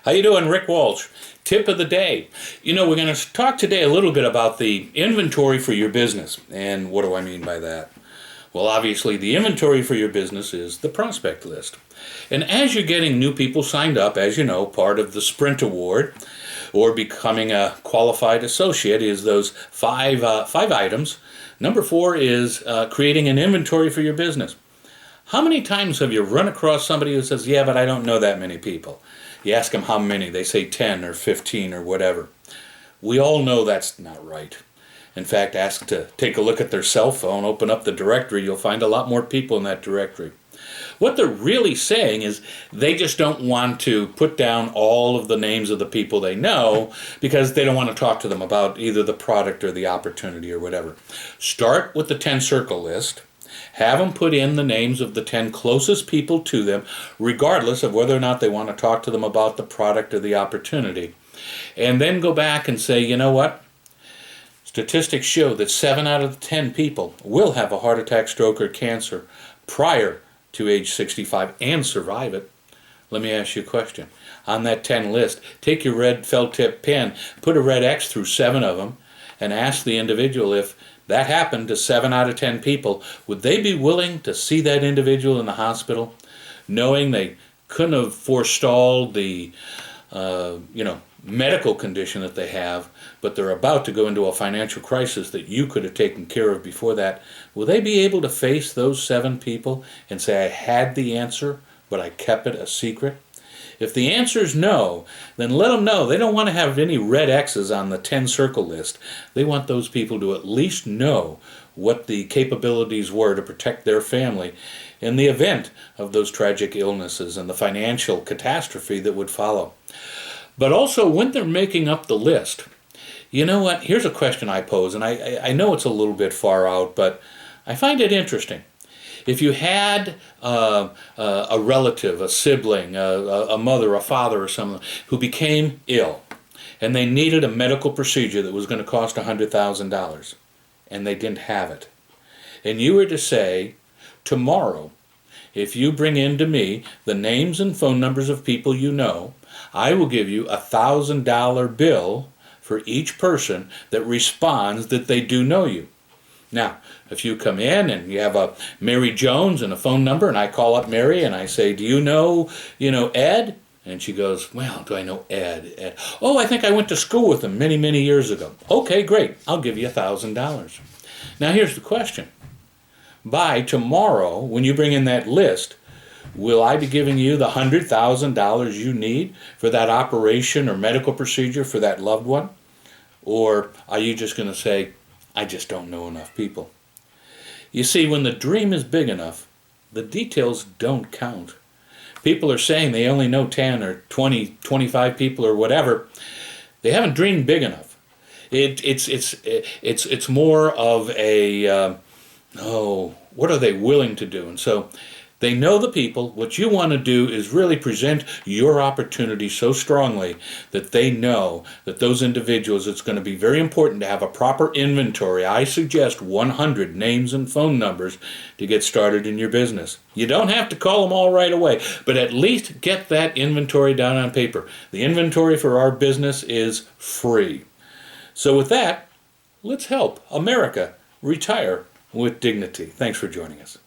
How you doing? Rick Walsh. Tip of the day. We're going to talk today a little bit about the inventory for your business. And what do I mean by that? Well, obviously, the inventory for your business is the prospect list. And as you're getting new people signed up, as you know, part of the Sprint Award or becoming a qualified associate is those five items. Number 4 is creating an inventory for your business. How many times have you run across somebody who says, yeah, but I don't know that many people? You ask them how many, they say 10 or 15 or whatever. We all know that's not right. In fact, ask to take a look at their cell phone, open up the directory, you'll find a lot more people in that directory. What they're really saying is they just don't want to put down all of the names of the people they know because they don't want to talk to them about either the product or the opportunity or whatever. Start with the 10 circle list. Have them put in the names of the 10 closest people to them, regardless of whether or not they want to talk to them about the product or the opportunity. And then go back and say, you know what? Statistics show that 7 out of 10 people will have a heart attack, stroke, or cancer prior to age 65 and survive it. Let me ask you a question. On that 10 list, take your red felt tip pen, put a red X through 7 of them, and ask the individual if that happened to 7 out of 10 people, would they be willing to see that individual in the hospital, knowing they couldn't have forestalled the medical condition that they have, but they're about to go into a financial crisis that you could have taken care of before that? Will they be able to face those 7 people and say, I had the answer, but I kept it a secret? If the answer is no, then let them know. They don't want to have any red X's on the 10 circle list. They want those people to at least know what the capabilities were to protect their family in the event of those tragic illnesses and the financial catastrophe that would follow. But also, when they're making up the list, you know what? Here's a question I pose, and I know it's a little bit far out, but I find it interesting. If you had a relative, a sibling, a mother, a father, or someone who became ill, and they needed a medical procedure that was going to cost $100,000, and they didn't have it, and you were to say, tomorrow, if you bring in to me the names and phone numbers of people you know, I will give you a $1,000 bill for each person that responds that they do know you. Now, if you come in and you have a Mary Jones and a phone number, and I call up Mary and I say, do you know Ed? And she goes, well, do I know Ed? Oh, I think I went to school with him many, many years ago. Okay, great. I'll give you $1,000. Now, here's the question. By tomorrow, when you bring in that list, will I be giving you the $100,000 you need for that operation or medical procedure for that loved one? Or are you just going to say, I just don't know enough people? You see, when the dream is big enough, the details don't count. People are saying they only know 10 or 20, 25 people or whatever. They haven't dreamed big enough. It's more of a what are they willing to do? And so they know the people. What you want to do is really present your opportunity so strongly that they know that those individuals, it's going to be very important to have a proper inventory. I suggest 100 names and phone numbers to get started in your business. You don't have to call them all right away, but at least get that inventory down on paper. The inventory for our business is free. So with that, let's help America retire with dignity. Thanks for joining us.